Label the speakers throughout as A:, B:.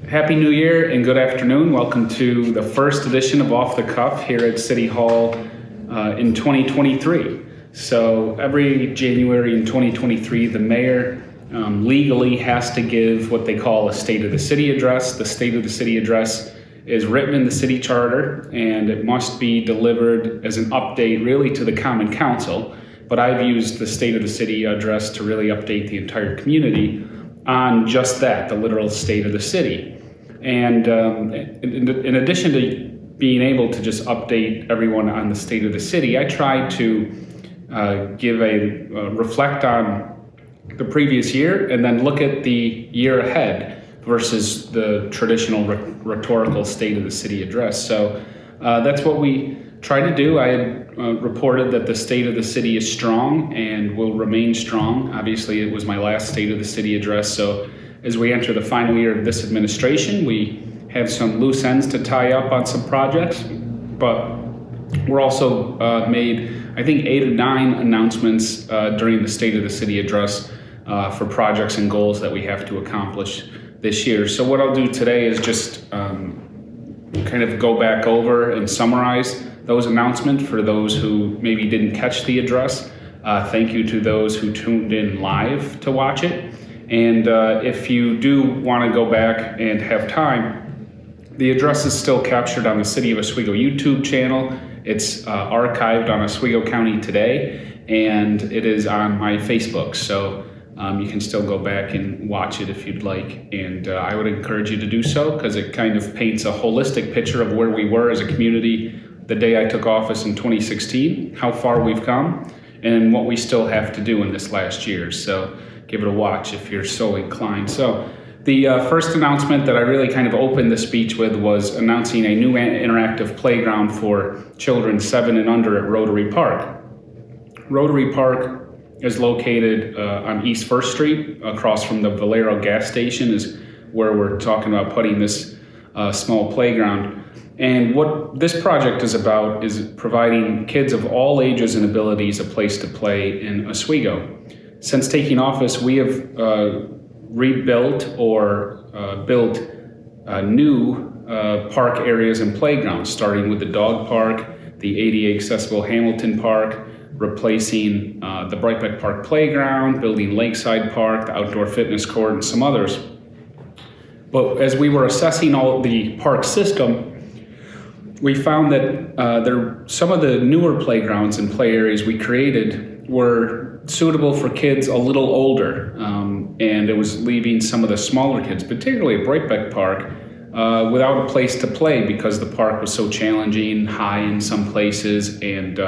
A: Happy New Year and good afternoon. Welcome to the first edition of Off the Cuff here at City Hall in 2023. So every January in 2023, the mayor legally has to give what they call a State of the City address. The State of the City address is written in the city charter, and it must be delivered as an update really to the Common Council. But I've used the State of the City address to really update the entire community on just that, the literal state of the city. And in addition to being able to just update everyone on the state of the city, I try to reflect on the previous year and then look at the year ahead versus the traditional rhetorical state of the city address. So that's what we try to do. I had reported that the state of the city is strong and will remain strong. Obviously, it was my last state of the city address. So as we enter the final year of this administration, we have some loose ends to tie up on some projects, but we're also made, I think, 8 or 9 announcements during the State of the City address for projects and goals that we have to accomplish this year. So what I'll do today is just kind of go back over and summarize those announcements for those who maybe didn't catch the address. Thank you to those who tuned in live to watch it. And if you do want to go back and have time, the address is still captured on the City of Oswego YouTube channel. It's archived on Oswego County Today, and it is on my Facebook. So you can still go back and watch it if you'd like. And I would encourage you to do so because it kind of paints a holistic picture of where we were as a community the day I took office in 2016, how far we've come, and what we still have to do in this last year. So give it a watch if you're so inclined. So the first announcement that I really kind of opened the speech with was announcing a new interactive playground for children 7 and under at Rotary Park. Rotary Park is located on East First Street, across from the Valero gas station is where we're talking about putting this small playground. And what this project is about is providing kids of all ages and abilities a place to play in Oswego. Since taking office, we have rebuilt or built new park areas and playgrounds, starting with the dog park, the ADA accessible Hamilton Park, replacing the Brightbeck Park playground, building Lakeside Park, the outdoor fitness court, and some others. But as we were assessing all the park system, we found that some of the newer playgrounds and play areas we created were suitable for kids a little older, and it was leaving some of the smaller kids, particularly at Brightbeck Park, without a place to play because the park was so challenging, high in some places, and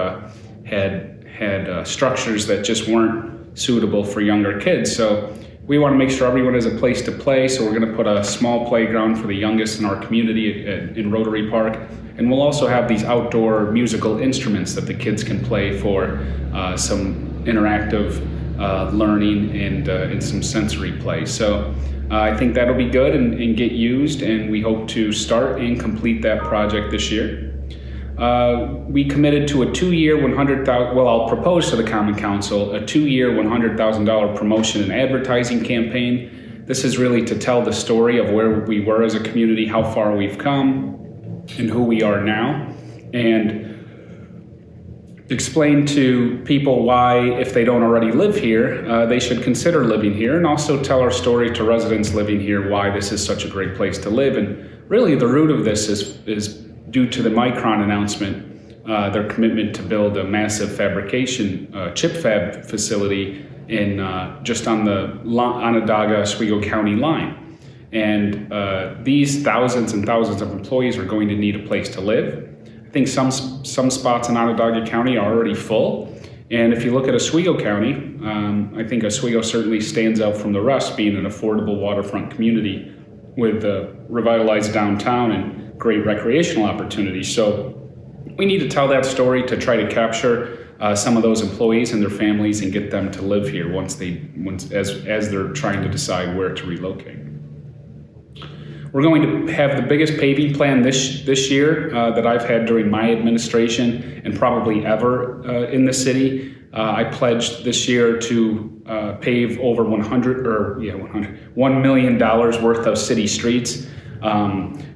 A: had structures that just weren't suitable for younger kids. So we want to make sure everyone has a place to play, so we're going to put a small playground for the youngest in our community in Rotary Park. And we'll also have these outdoor musical instruments that the kids can play for some interactive learning and some sensory play. So I think that'll be good and get used, and we hope to start and complete that project this year. We committed to a 2-year I'll propose to the Common Council a 2-year $100,000 promotion and advertising campaign. This is really to tell the story of where we were as a community, how far we've come, and who we are now, and explain to people why, if they don't already live here, they should consider living here, and also tell our story to residents living here why this is such a great place to live. And really the root of this is due to the Micron announcement, their commitment to build a massive fabrication chip fab facility in just on the Onondaga-Oswego County line. And these thousands and thousands of employees are going to need a place to live. I think some spots in Onondaga County are already full. And if you look at Oswego County, I think Oswego certainly stands out from the rest, being an affordable waterfront community with a revitalized downtown and great recreational opportunities. So we need to tell that story to try to capture some of those employees and their families and get them to live here as they're trying to decide where to relocate. We're going to have the biggest paving plan this year that I've had during my administration and probably ever in the city. I pledged this year to pave over $1 million worth of city streets.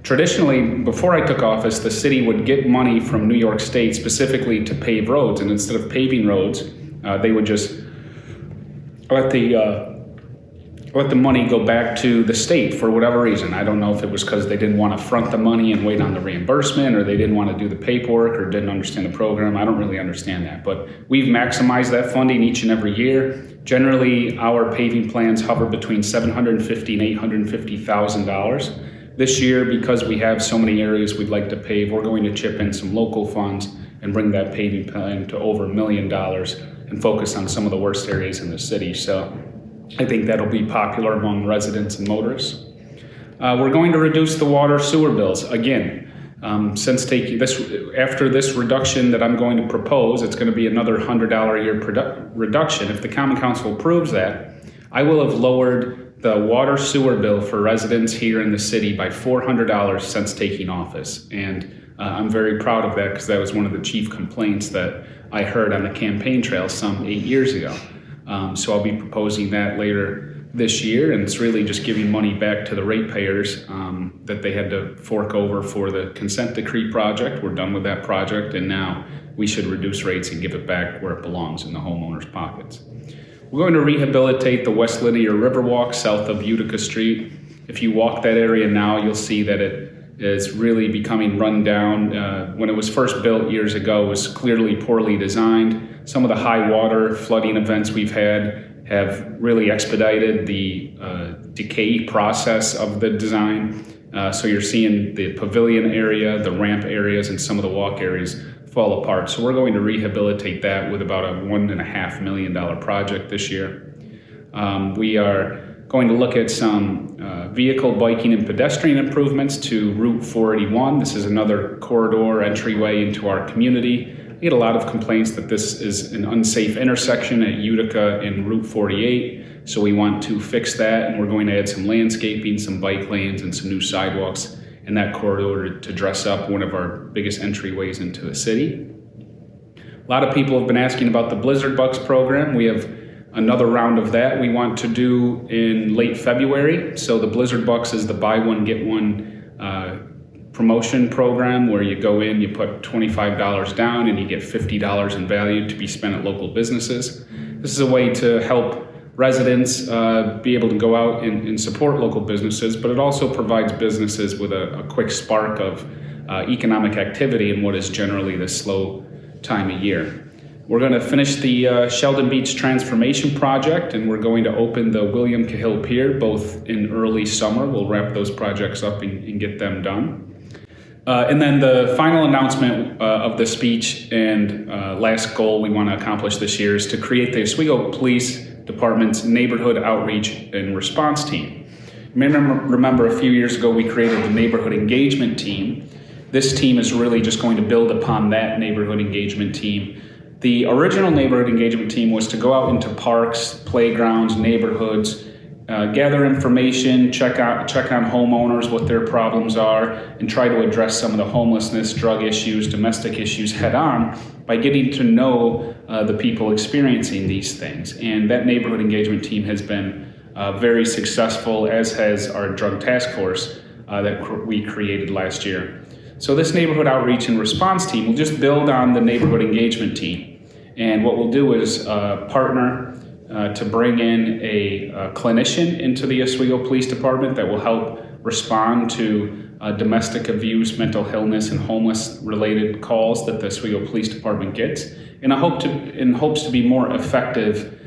A: Traditionally, before I took office, the city would get money from New York State specifically to pave roads, and instead of paving roads, they would just let the money go back to the state for whatever reason. I don't know if it was because they didn't want to front the money and wait on the reimbursement, or they didn't want to do the paperwork, or didn't understand the program. I don't really understand that, but we've maximized that funding each and every year. Generally, our paving plans hover between $750,000 and $850,000. This year, because we have so many areas we'd like to pave, we're going to chip in some local funds and bring that paving plan to over $1 million and focus on some of the worst areas in the city. So I think that'll be popular among residents and motorists. We're going to reduce the water sewer bills. Again, after this reduction that I'm going to propose, it's going to be another $100 a year reduction. If the Common Council approves that, I will have lowered the water sewer bill for residents here in the city by $400 since taking office. And I'm very proud of that, because that was one of the chief complaints that I heard on the campaign trail some 8 years ago. So I'll be proposing that later this year, and it's really just giving money back to the ratepayers that they had to fork over for the consent decree project. We're done with that project, and now we should reduce rates and give it back where it belongs, in the homeowners' pockets. We're going to rehabilitate the West Linear Riverwalk south of Utica Street. If you walk that area now, you'll see that it is really becoming run down. When it was first built years ago, it was clearly poorly designed. Some of the high water flooding events we've had have really expedited the decay process of the design. So you're seeing the pavilion area, the ramp areas, and some of the walk areas fall apart. So we're going to rehabilitate that with about a $1.5 million project this year. We are going to look at some vehicle, biking, and pedestrian improvements to Route 481. This is another corridor entryway into our community. I get a lot of complaints that this is an unsafe intersection at Utica and Route 48, so we want to fix that, and we're going to add some landscaping, some bike lanes, and some new sidewalks in that corridor to dress up one of our biggest entryways into the city. A lot of people have been asking about the Blizzard Bucks program. We have another round of that we want to do in late February. So the Blizzard Bucks is the buy one, get one promotion program, where you go in, you put $25 down, and you get $50 in value to be spent at local businesses. This is a way to help residents be able to go out and support local businesses, but it also provides businesses with a quick spark of economic activity in what is generally the slow time of year. We're going to finish the Sheldon Beach Transformation Project, and we're going to open the William Cahill Pier both in early summer. We'll wrap those projects up and get them done. And then the final announcement of the speech and last goal we want to accomplish this year is to create the Oswego Police Department's Neighborhood Outreach and Response Team. You may remember a few years ago we created the Neighborhood Engagement Team. This team is really just going to build upon that Neighborhood Engagement Team. The original Neighborhood Engagement Team was to go out into parks, playgrounds, neighborhoods, gather information, check on homeowners, what their problems are, and try to address some of the homelessness, drug issues, domestic issues head on by getting to know the people experiencing these things. And that Neighborhood Engagement Team has been very successful, as has our drug task force that we created last year. So this Neighborhood Outreach and Response Team will just build on the Neighborhood Engagement Team. And what we'll do is partner to bring in a clinician into the Oswego Police Department that will help respond to domestic abuse, mental illness, and homeless related calls that the Oswego Police Department gets, in hopes to be more effective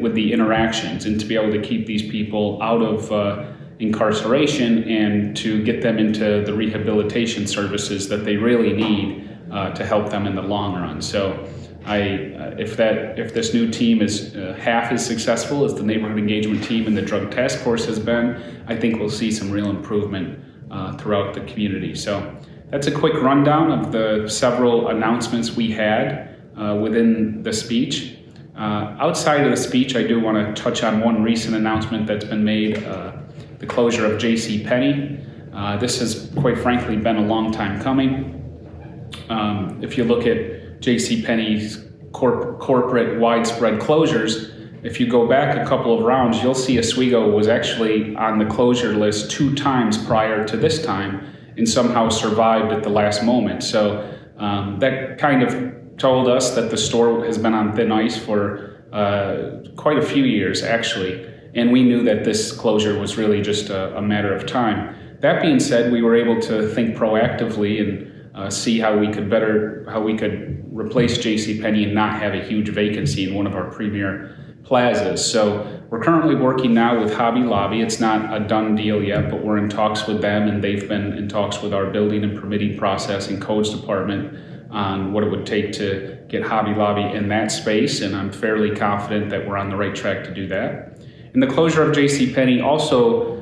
A: with the interactions, and to be able to keep these people out of incarceration and to get them into the rehabilitation services that they really need to help them in the long run. So if this new team is half as successful as the Neighborhood Engagement Team and the Drug Task Force has been, I think we'll see some real improvement throughout the community. So that's a quick rundown of the several announcements we had within the speech. Outside of the speech, I do want to touch on one recent announcement that's been made, the closure of JCPenney. This has, quite frankly, been a long time coming. If you look at JCPenney's corporate widespread closures, if you go back a couple of rounds, you'll see Oswego was actually on the closure list 2 times prior to this time and somehow survived at the last moment. So that kind of told us that the store has been on thin ice for quite a few years, actually. And we knew that this closure was really just a matter of time. That being said, we were able to think proactively and see how we could replace JCPenney and not have a huge vacancy in one of our premier plazas. So we're currently working now with Hobby Lobby. It's not a done deal yet, but we're in talks with them, and they've been in talks with our building and permitting process and codes department on what it would take to get Hobby Lobby in that space, and I'm fairly confident that we're on the right track to do that. And the closure of JCPenney also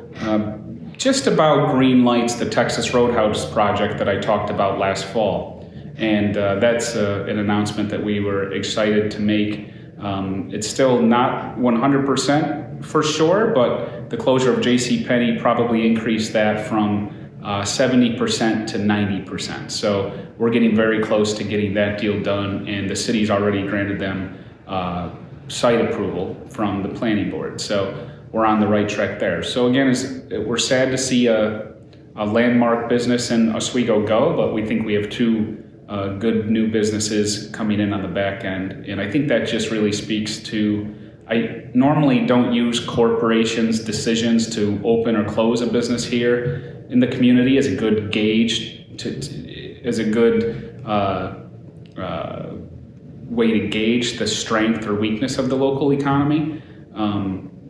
A: just about green lights the Texas Roadhouse project that I talked about last fall. And that's an announcement that we were excited to make. It's still not 100% for sure, but the closure of JCPenney probably increased that from 70% to 90%. So we're getting very close to getting that deal done, and the city's already granted them site approval from the planning board. So we're on the right track there. So again, we're sad to see a landmark business in Oswego go, but we think we have 2 good new businesses coming in on the back end. And I think that just really speaks to, I normally don't use corporations' decisions to open or close a business here in the community as a good gauge, as a good way to gauge the strength or weakness of the local economy.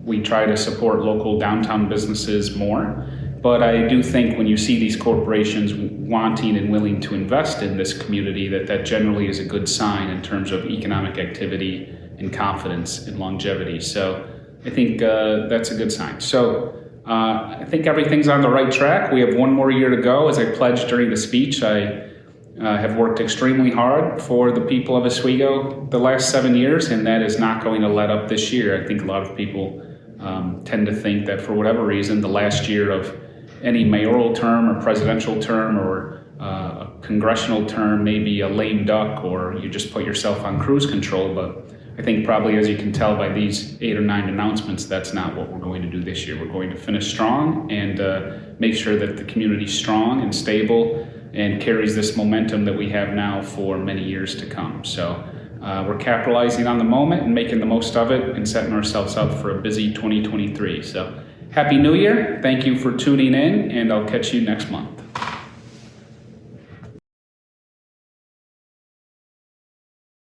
A: We try to support local downtown businesses more, but I do think when you see these corporations wanting and willing to invest in this community, that generally is a good sign in terms of economic activity and confidence and longevity. So I think that's a good sign. So I think everything's on the right track. We have 1 more year to go. As I pledged during the speech, I have worked extremely hard for the people of Oswego the last 7 years, and that is not going to let up this year. I think a lot of people tend to think that for whatever reason, the last year of any mayoral term or presidential term or a congressional term may be a lame duck, or you just put yourself on cruise control. But I think probably, as you can tell by these 8 or 9 announcements, that's not what we're going to do this year. We're going to finish strong and make sure that the community's strong and stable and carries this momentum that we have now for many years to come. So we're capitalizing on the moment and making the most of it and setting ourselves up for a busy 2023. So Happy New Year. Thank you for tuning in, and I'll catch you next month.